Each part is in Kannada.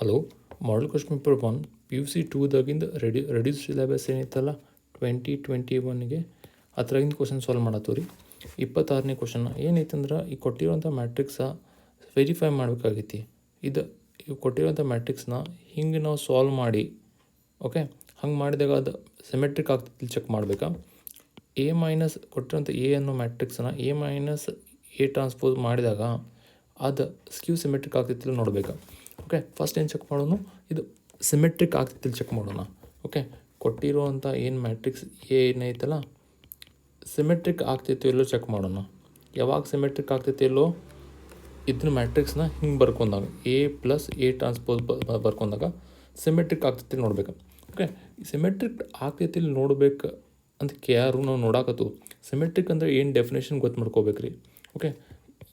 Hello, model question paper 1 P U C 2ದಾಗಿಂದ ರೆಡ್ಯೂಸ್ ಸಿಲೆಬಸ್ ಏನೈತಲ್ಲ 2021ಗೆ ಅದ್ರಾಗಿಂದ ಕ್ವಶನ್ ಸಾಲ್ವ್ ಮಾಡತ್ತವ ರೀ. 26ನೇ ಕ್ವಶನ್ ಏನೈತಂದ್ರೆ ಈ ಕೊಟ್ಟಿರೋಂಥ ಮ್ಯಾಟ್ರಿಕ್ಸ ವೆರಿಫೈ ಮಾಡಬೇಕಾಗೈತಿ. ಇದು ಕೊಟ್ಟಿರೋಂಥ ಮ್ಯಾಟ್ರಿಕ್ಸ್ನ ಹಿಂಗೆ ನಾವು ಸಾಲ್ವ್ ಮಾಡಿ ಓಕೆ ಹಂಗೆ ಮಾಡಿದಾಗ ಅದು ಸಿಮೆಟ್ರಿಕ್ ಆಗ್ತೈತಿ ಚೆಕ್ ಮಾಡಬೇಕಾ. ಎ ಮೈನಸ್ ಕೊಟ್ಟಿರೋಂಥ ಎ ಅನ್ನೋ ಮ್ಯಾಟ್ರಿಕ್ಸ್ನ ಎ ಮೈನಸ್ ಎ ಟ್ರಾನ್ಸ್ಪೋಸ್ ಮಾಡಿದಾಗ ಅದು ಸ್ಕ್ಯೂ ಸಿಮೆಟ್ರಿಕ್ ಆಗ್ತೈತಿಲ್ಲ ನೋಡಬೇಕಾ. ಓಕೆ, ಫಸ್ಟ್ ಏನು ಚೆಕ್ ಮಾಡೋಣ, ಇದು ಸಿಮೆಟ್ರಿಕ್ ಆಗ್ತೈತಿಲ್ಲ ಚೆಕ್ ಮಾಡೋಣ. ಓಕೆ, ಕೊಟ್ಟಿರುವಂಥ ಏನು ಮ್ಯಾಟ್ರಿಕ್ಸ್ ಏನೈತಲ್ಲ ಸಿಮೆಟ್ರಿಕ್ ಆಗ್ತೈತಿ ಎಲ್ಲೋ ಚೆಕ್ ಮಾಡೋಣ. ಯಾವಾಗ ಸಿಮೆಟ್ರಿಕ್ ಆಗ್ತೈತಿ ಎಲ್ಲೋ ಇದನ್ನ ಮ್ಯಾಟ್ರಿಕ್ಸ್ನ ಹಿಂಗೆ ಬರ್ಕೊಂಡಾಗ ಎ ಪ್ಲಸ್ ಎ ಟ್ರಾನ್ಸ್ಪೋಸ್ ಬರ್ಕೊಂಡಾಗ ಸಿಮೆಟ್ರಿಕ್ ಆಗ್ತೈತಿ ನೋಡ್ಬೇಕು. ಓಕೆ, ಸಿಮೆಟ್ರಿಕ್ ಆಗ್ತೈತಿ ನೋಡ್ಬೇಕು ಅಂತ ಯಾರು ನಾವು ನೋಡಾಕತ್ತು. ಸಿಮೆಟ್ರಿಕ್ ಅಂದರೆ ಏನು ಡೆಫಿನೇಷನ್ ಗೊತ್ತು ಮಾಡ್ಕೋಬೇಕ್ರಿ. ಓಕೆ,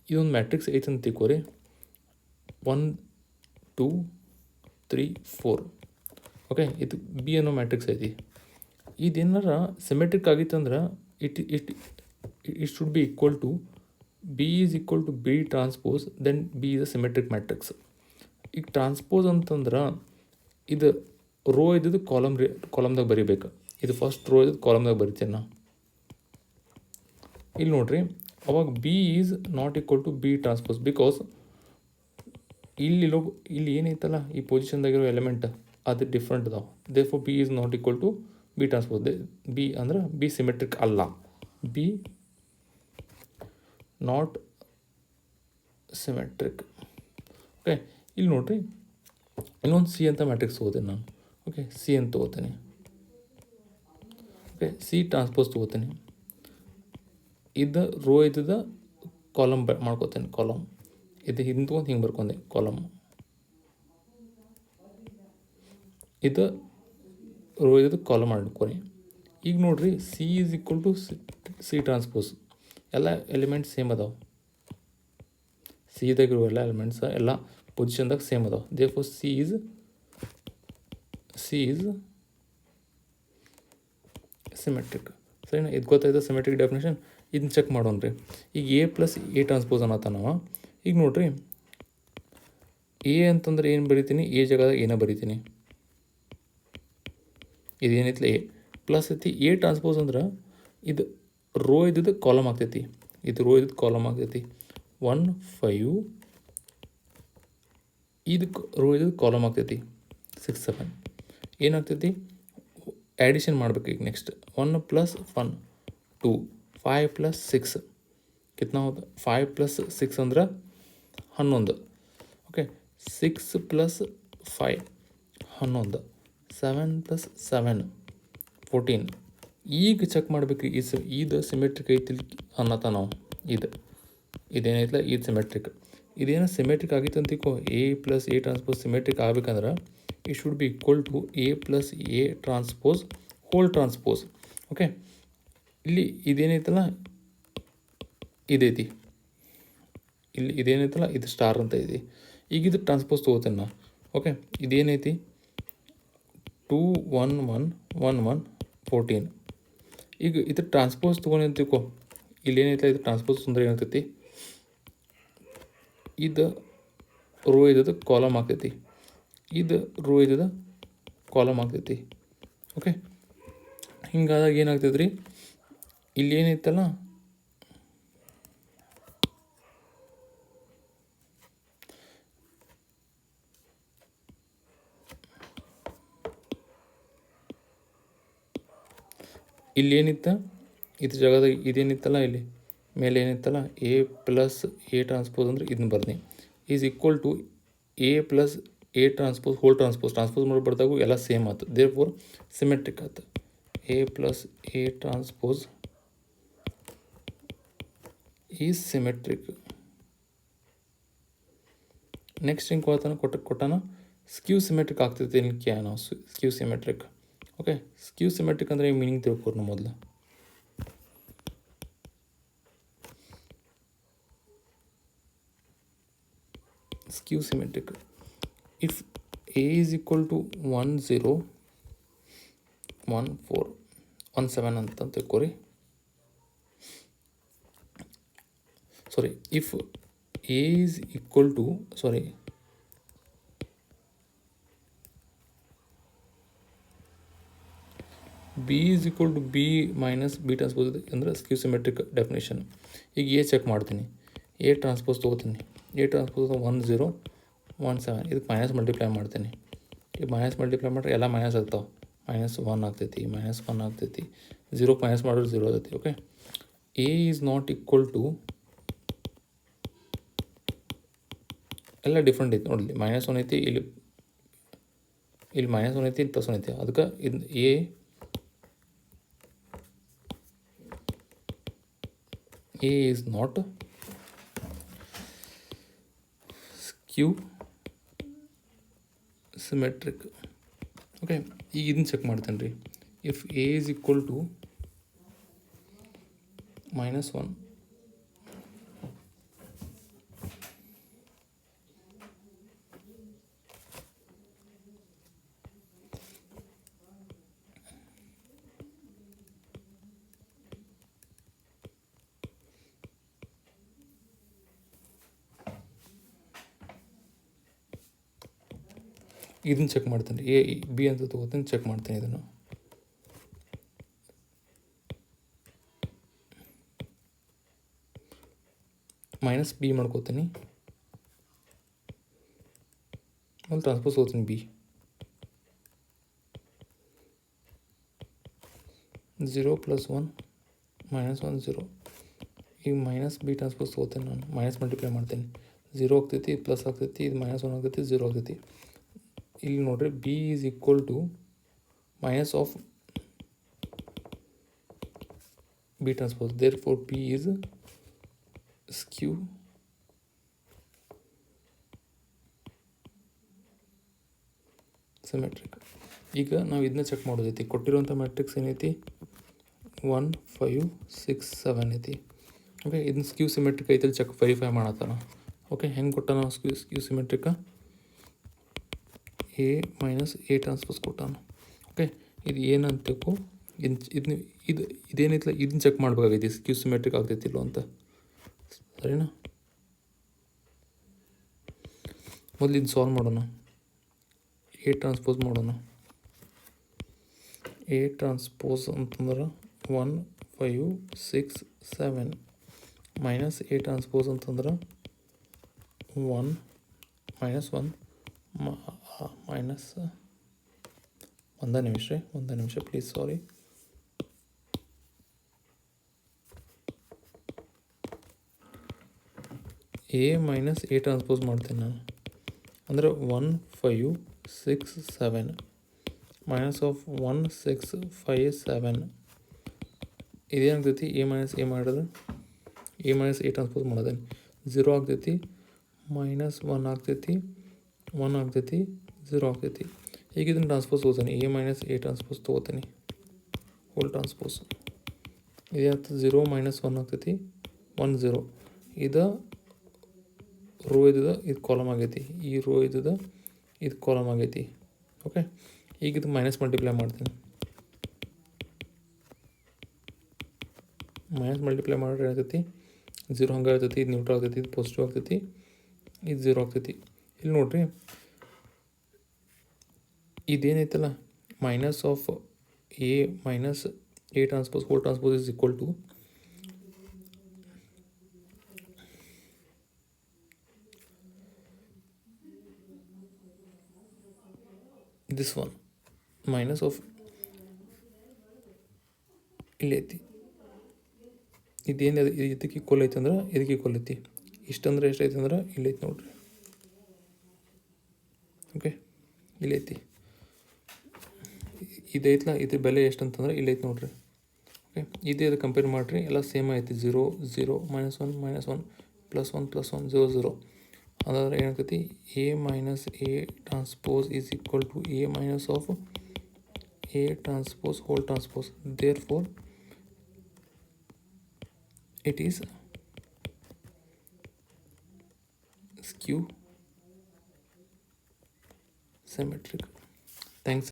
ಇದೊಂದು ಮ್ಯಾಟ್ರಿಕ್ಸ್ ಐತೆ ಅಂತ ತಿಳ್ಕೊರಿ. 1 2 3 4. ಓಕೆ, ಇದು ಬಿ ಅನ್ನೋ ಮ್ಯಾಟ್ರಿಕ್ಸ್ ಐತಿ. ಇದೇನಾರ ಸಿಮೆಟ್ರಿಕ್ ಆಗಿತ್ತಂದ್ರೆ it should be equal to B is equal to B transpose then B is a symmetric matrix. ಈಗ ಟ್ರಾನ್ಸ್ಪೋಸ್ ಅಂತಂದ್ರೆ ಇದು ರೋ ಇದ್ದದ್ದು ಕಾಲಮ್ದಾಗ ಬರಿಬೇಕು. ಇದು ಫಸ್ಟ್ ರೋ ಇದ್ದದ್ದು ಕಾಲಮ್ದಾಗ ಬರಿತೀನಿ ನಾ. ಇಲ್ಲಿ ನೋಡ್ರಿ, ಅವಾಗ B is not equal to B transpose because ಇಲ್ಲಿ ಏನೈತಲ್ಲ ಈ ಪೊಸಿಷನ್ದಾಗಿರೋ ಎಲಿಮೆಂಟ್ ಅದು ಡಿಫ್ರೆಂಟ್ ಅದಾವೆ. Therefore B is not equal to B transpose. B ಅಂದ್ರೆ ಬಿ ಸಿಮೆಟ್ರಿಕ್ ಅಲ್ಲ, ಬಿ ನಾಟ್ ಸಿಮೆಟ್ರಿಕ್. ಓಕೆ, ಇಲ್ಲಿ ನೋಡ್ರಿ ಇನ್ನೊಂದು ಸಿ ಅಂತ ಮ್ಯಾಟ್ರಿಕ್ಸ್ ತೊಗೋತೀನಿ ನಾನು. ಓಕೆ, ಸಿ ಅಂತ ತೊಗೋತೀನಿ. ಓಕೆ, ಸಿ ಟ್ರಾನ್ಸ್ಪೋಸ್ ತೊಗೋತೀನಿ. ಇದು ರೋ ಇದ್ದದ ಕಾಲಮ್ ಮಾಡ್ಕೋತೇನೆ. ಕಾಲಮ್ ಇದು ಹಿಂಗೆ ಹಿಂಗೆ ಬರ್ಕೊಂಡೆ ಕಾಲಮ್. ಇದು ರೋ ಇದ್ದು ಕಾಲಮ್ ಮಾಡ್ಕೊರಿ. ಈಗ ನೋಡ್ರಿ, C is equal to C transpose. ಎಲ್ಲ ಎಲಿಮೆಂಟ್ಸ್ ಸೇಮ್ ಅದಾವೆ. ಸಿದಾಗಿರೋ ಎಲ್ಲ ಎಲಿಮೆಂಟ್ಸ್ ಎಲ್ಲ ಪೊಸಿಷನ್ದಾಗ ಸೇಮ್ ಅದಾವೆ. Therefore C is symmetric. ಸರಿನಾ? ಇದು ಗೊತ್ತಾಯ್ತು ಸಿಮೆಟ್ರಿಕ್ ಡೆಫಿನೇಷನ್. ಇದನ್ನ ಚೆಕ್ ಮಾಡೋಣ ರೀ. ಈಗ ಎ ಪ್ಲಸ್ ಎ ಟ್ರಾನ್ಸ್ಪೋಸ್ ಅನ್ನತ್ತ ನಾವು. ಈಗ ನೋಡ್ರಿ, ಎ ಅಂತಂದ್ರೆ ಏನು ಬರಿತೀನಿ, ಎ ಜಾಗದಾಗ ಏನೋ ಬರಿತೀನಿ. ಇದೇನೈತಿಲ್ಲ ಎ ಪ್ಲಸ್ ಐತಿ. ಎ ಟ್ರಾನ್ಸ್ಪೋಸ್ ಅಂದ್ರೆ ಇದು ರೋ ಇದ್ದದ್ದು ಕಾಲಮ್ ಆಗ್ತೈತಿ. ಇದು ರೋ ಇದ್ದದ್ದು ಕಾಲಮ್ ಆಗ್ತೈತಿ. 1 5 ಇದಕ್ಕೆ ರೋ ಇದ್ದದ್ದು ಕಾಲಮ್ ಆಗ್ತೈತಿ. 6 7 ಏನಾಗ್ತೈತಿ, ಆ್ಯಡಿಷನ್ ಮಾಡ್ಬೇಕು. ಈಗ ನೆಕ್ಸ್ಟ್ 1 + 1 2 5 + 6 ಕಿತ್ನಾ ಹೋದ 5 + 6 ಅಂದ್ರೆ 11. ಓಕೆ, 6 + 5 11 7 + 7 14. ಈಗ ಚೆಕ್ ಮಾಡ್ಬೇಕು ಇದು ಸಿಮೆಟ್ರಿಕ್ ಐತಿ ಅನ್ನತ್ತ ನಾವು. ಇದೇನೈತಿಲ್ಲ ಇದು ಸಿಮೆಟ್ರಿಕ್. ಇದೇನೋ ಸಿಮೆಟ್ರಿಕ್ ಆಗಿತ್ತು ಅಂತಿಕೋ, A plus A transpose symmetric ಆಗ್ಬೇಕಂದ್ರೆ it should be equal to A plus A transpose whole transpose. Okay, ಇಲ್ಲಿ ಇದೇನೈತಲ್ಲ ಇದೈತಿ, ಇಲ್ಲಿ ಇದೇನೈತಲ್ಲ ಇದು ಸ್ಟಾರ್ ಅಂತ ಐತಿ. ಈಗ ಇದು ಟ್ರಾನ್ಸ್ಪೋಸ್ ತೊಗೋತೇನೆ ನಾ. ಓಕೆ, ಇದೇನೈತಿ 2 1 1 1 1 14. ಈಗ ಇದು ಟ್ರಾನ್ಸ್ಪೋಸ್ ತೊಗೊಂಡು ಅಂತಿಕೋ, ಇಲ್ಲಿ ಏನೈತಲ್ಲ ಇದು ಟ್ರಾನ್ಸ್ಪೋಸ್ ಅಂದ್ರೆ ಏನಾಗ್ತೈತಿ, ಇದು ರೋ ಇದ್ದದ್ದು ಕಾಲಮ್ ಆಗ್ತೈತಿ. ಇದು ರೋ ಇದ್ದದ್ದು ಕಾಲಮ್ ಆಗ್ತೈತಿ. ಓಕೆ, ಹಿಂಗಾದಾಗ ಏನಾಗ್ತೈತೆ ರೀ, ಇಲ್ಲಿ ಏನೈತಲ್ಲ ಇಲ್ಲಿ ಏನಿತ್ತ ಇದ್ರ ಜಾಗದಾಗ ಇದೇನಿತ್ತಲ್ಲ ಇಲ್ಲಿ ಮೇಲೆ ಏನಿತ್ತಲ್ಲ ಎ ಪ್ಲಸ್ ಎ ಟ್ರಾನ್ಸ್ಪೋಸ್ ಅಂದ್ರೆ ಇದನ್ನ ಬರ್ನಿ is equal to A plus A transpose whole transpose ಮಾಡಿ ಬರ್ದಾಗೂ ಎಲ್ಲ ಸೇಮ್ ಆಯ್ತು. ದೇರ್ಫೋರ್ ಸಿಮೆಟ್ರಿಕ್ ಆಯ್ತು. A plus A transpose is symmetric. Next ಹಿಂಗೆ ಕೊಟ್ಟಾನ ಸ್ಕ್ಯೂ ಸಿಮೆಟ್ರಿಕ್ ಆಗ್ತೈತಿ ನಾವು skew symmetric. Okay, skew symmetric ಅಂದರೆ ಮೀನಿಂಗ್ ತಿಳ್ಕೊರ್ ನಾವು ಮೊದಲು. Skew symmetric if A is equal to 1 0 1 4 1 7 ಅಂತ ತಿಳ್ಕೊರಿ. If A is equal to B is equal to B minus B transpose ಅಂದರೆ ಸ್ಕ್ಯೂ ಸಿಮೆಟ್ರಿಕ್ ಡೆಫಿನೇಷನ್. ಈಗ ಎ ಚೆಕ್ ಮಾಡ್ತೀನಿ, ಎ ಟ್ರಾನ್ಸ್ಪೋಸ್ ತೊಗೋತೀನಿ, ಎ ಟ್ರಾನ್ಸ್ಪೋಸ್ 1 0 1 7, ಇದಕ್ಕೆ ಮೈನಸ್ ಮಲ್ಟಿಪ್ಲೈ ಮಾಡ್ತೀನಿ. ಈಗ ಮೈನಸ್ ಮಲ್ಟಿಪ್ಲೈ ಮಾಡಿದ್ರೆ ಎಲ್ಲ ಮೈನಸ್ ಆಗ್ತಾವೆ, -1 ಆಗ್ತೈತಿ, -1 ಆಗ್ತೈತಿ, 0ಕ್ಕೆ ಮೈನಸ್ ಮಾಡಿದ್ರೆ 0 ಆಗ್ತೈತಿ. Okay, A is not equal to ಎಲ್ಲ ಡಿಫ್ರೆಂಟ್ ಐತಿ ನೋಡಲಿ, -1 ಐತಿ, ಇಲ್ಲಿ -1 ಐತಿ, ಇಲ್ಲಿ +1 ಐತಿ. ಅದಕ್ಕೆ ಇದು A is not skew symmetric. Okay, ಈಗ ಇದನ್ನ ಚೆಕ್ ಮಾಡ್ತೇನೆ ರೀ. If A is equal to -1, ಇದನ್ನು ಚೆಕ್ ಮಾಡ್ತೇನೆ. ಎ ಬಿ ಅಂತ ತೊಗೋತೀನಿ, ಚೆಕ್ ಮಾಡ್ತೀನಿ. ಇದನ್ನು ಮೈನಸ್ ಬಿ ಮಾಡ್ಕೋತೀನಿ, ಅಲ್ಲಿ ಟ್ರಾನ್ಸ್ಪೋಸ್ ಹೋಗ್ತೀನಿ ಬಿ, 0 + 1 -1 0. ಈಗ ಮೈನಸ್ ಬಿ ಟ್ರಾನ್ಸ್ಪೋಸ್ ತೊಗೋತೀನಿ, ನಾನು ಮೈನಸ್ ಮಲ್ಟಿಪ್ಲೈ ಮಾಡ್ತೀನಿ, 0 ಆಗ್ತೈತಿ, ಪ್ಲಸ್ ಆಗ್ತೈತಿ, ಇದು -1 ಆಗ್ತೈತಿ, 0 ಆಗ್ತೈತಿ. ಇಲ್ಲಿ ನೋಡ್ರಿ, B is equal to minus of B transpose, therefore B is skew symmetric. ಈಗ ನಾವು ಇದನ್ನ ಚೆಕ್ ಮಾಡೋದೈತಿ. ಕೊಟ್ಟಿರುವಂಥ ಮ್ಯಾಟ್ರಿಕ್ಸ್ ಏನೈತಿ, 1 5 6 7 ಐತಿ. ಓಕೆ, ಇದನ್ನ ಸ್ಕ್ಯೂ ಸಿಮೆಟ್ರಿಕ್ ಐತಲ್ಲಿ ಚೆಕ್ ವೆರಿಫೈ ಮಾಡತ್ತಾನ. ಓಕೆ, ಹೆಂಗೆ ಕೊಟ್ಟಾನ skew symmetric, A minus A transpose ಕೊಟ್ಟಾನ. ಓಕೆ, ಇದು ಏನಂತಕ್ಕೂ ಇದೇನೈತಿಲ್ಲ, ಇದನ್ನ ಚೆಕ್ ಮಾಡ್ಬೇಕಾಗೈತಿ ಸ್ಕ್ಯೂ ಸಿಮೆಟ್ರಿಕ್ ಆಗ್ತೈತಿಲ್ಲೋ ಅಂತ. ಸರಿನಾ? ಮೊದಲು ಇದು ಸಾಲ್ವ್ ಮಾಡೋಣ. ಎ ಟ್ರಾನ್ಸ್ಪೋಸ್ ಮಾಡೋಣ. ಎ ಟ್ರಾನ್ಸ್ಪೋಸ್ ಅಂತಂದ್ರೆ 1 5 6 7 ಮೈನಸ್ ಎ ಟ್ರಾನ್ಸ್ಪೋಸ್ ಅಂತಂದ್ರೆ 1 -1 ಮೈನಸ್ ಒಂದು ನಿಮಿಷ please, sorry. A minus A transpose ಮಾಡ್ತೀನಿ ನಾನು, ಅಂದರೆ 1 5 6 7 ಮೈನಸ್ ಆಫ್ 1 6 5 7. ಇದೇನಾಗ್ತೈತಿ, ಎ ಮೈನಸ್ ಎ ಮಾಡಿದ್ರೆ ಎ ಮೈನಸ್ ಎ ಟ್ರಾನ್ಸ್ಪೋಸ್ ಮಾಡೋದೇನು, 0 ಆಗ್ತೈತಿ, -1 ಆಗ್ತೈತಿ, 1 ಆಗ್ತೈತಿ, 0 ಆಗ್ತೈತಿ. ಈಗ ಇದನ್ನು ಟ್ರಾನ್ಸ್ಪೋಸ್ ತೊಗೋತೀನಿ, ಎ ಮೈನಸ್ ಎ ಟ್ರಾನ್ಸ್ಪೋಸ್ ತೊಗೋತೀನಿ, ಹೋಲ್ ಟ್ರಾನ್ಸ್ಪೋಸ್. ಇದಾಗ್ತದೆ 0 -1 ಆಗ್ತೈತಿ, 1 0. ಇದು ರೋ ಇದ್ದದ, ಇದು ಕಾಲಮ್ ಆಗೈತಿ, ಈ ರೋ ಇದ್ದದ, ಇದು ಕಾಲಮ್ ಆಗೈತಿ. ಓಕೆ, ಈಗ ಇದು ಮೈನಸ್ ಮಲ್ಟಿಪ್ಲೈ ಮಾಡ್ತೀನಿ. ಮೈನಸ್ ಮಲ್ಟಿಪ್ಲೈ ಮಾಡಿದ್ರೆ ಏನಾಗ್ತೈತಿ, 0 ಹಂಗೆ ಆಗ್ತೈತಿ, ಇದು ನ್ಯೂಟ್ರಲ್ ಆಗ್ತೈತಿ, ಇದು ಪಾಸಿಟಿವ್ ಆಗ್ತೈತಿ, ಇದು 0 ಆಗ್ತೈತಿ. ಇಲ್ಲಿ ನೋಡ್ರಿ, ಇದೇನೈತಲ್ಲ, minus of A minus A transpose whole transpose is equal to this one minus of ಇಲ್ಲೈತಿ. ಇದೇನು ಇದಕ್ಕೆ ಈಕ್ವಲ್ ಐತೆ ಅಂದ್ರೆ ಇದಕ್ಕೆ ಈಕ್ವಲ್ ಐತಿ. ಇಷ್ಟಂದ್ರೆ ಎಷ್ಟೈತೆ ಅಂದ್ರೆ ಇಲ್ಲೈತಿ ನೋಡ್ರಿ. ಓಕೆ, ಇಲ್ಲೈತಿ, ಇದೈತಲ್ಲ, ಇದ್ರ ಬೆಲೆ ಎಷ್ಟು ಅಂತಂದ್ರೆ ಇಲ್ಲೈತಿ ನೋಡ್ರಿ. ಓಕೆ, ಇದೇ ಅದು ಕಂಪೇರ್ ಮಾಡಿರಿ, ಎಲ್ಲ ಸೇಮ್ ಐತಿ. 0 0 -1 -1 +1 +1 0 0. ಅದಾದ್ರೆ ಏನಾಗ್ತೈತಿ, A minus A transpose is equal to A minus of A transpose whole transpose. Therefore it is skew symmetric. Thanks.